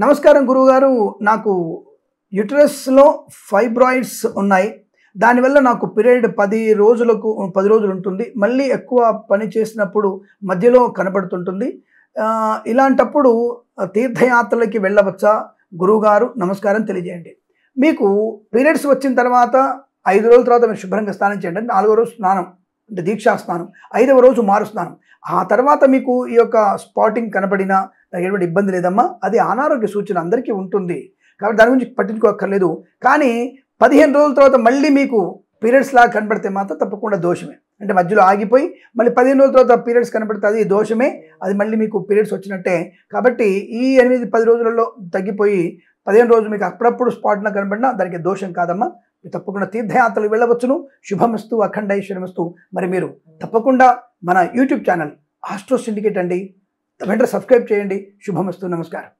నమస్కారం గురువుగారు. నాకు యుటరస్లో ఫైబ్రాయిడ్స్ ఉన్నాయి. దానివల్ల నాకు పీరియడ్ 10 రోజులు ఉంటుంది. మళ్ళీ ఎక్కువ పని చేసినప్పుడు మధ్యలో కనబడుతుంటుంది. ఇలాంటప్పుడు తీర్థయాత్రలకి వెళ్ళవచ్చా? గురువుగారు నమస్కారం తెలియజేయండి. మీకు పీరియడ్స్ వచ్చిన తర్వాత 5 రోజుల తర్వాత మీరు శుభ్రంగా స్నానం చేయండి. 4వ రోజు స్నానం అంటే దీక్షా స్నానం, 5వ రోజు మారు స్నానం. ఆ తర్వాత మీకు ఈ యొక్క స్పాటింగ్ కనబడినా ఎటువంటి ఇబ్బంది లేదమ్మా. అది అనారోగ్య సూచన అందరికీ ఉంటుంది కాబట్టి దాని గురించి పట్టించుకోక్కర్లేదు. కానీ 15 రోజుల తర్వాత మళ్ళీ మీకు పీరియడ్స్ లాగా కనబడితే మాత్రం తప్పకుండా దోషమే. అంటే మధ్యలో ఆగిపోయి మళ్ళీ 15 రోజుల తర్వాత పీరియడ్స్ కనబడితే అది దోషమే, అది మళ్ళీ మీకు పీరియడ్స్ వచ్చినట్టే. కాబట్టి ఈ 8-10 రోజులలో తగ్గిపోయి 15 రోజులు మీకు అప్పుడప్పుడు స్పాట్లా కనబడినా దానికి దోషం కాదమ్మా. మీరు తప్పకుండా తీర్థయాత్రలు వెళ్ళవచ్చును. శుభమస్తు, అఖండ ఐశ్వర్యమస్తు. మరి మీరు తప్పకుండా మన యూట్యూబ్ ఛానల్ ఆస్ట్రో సిండికేట్ అండి, వెంటనే సబ్స్క్రైబ్ చేయండి. శుభమస్తు. నమస్కారం.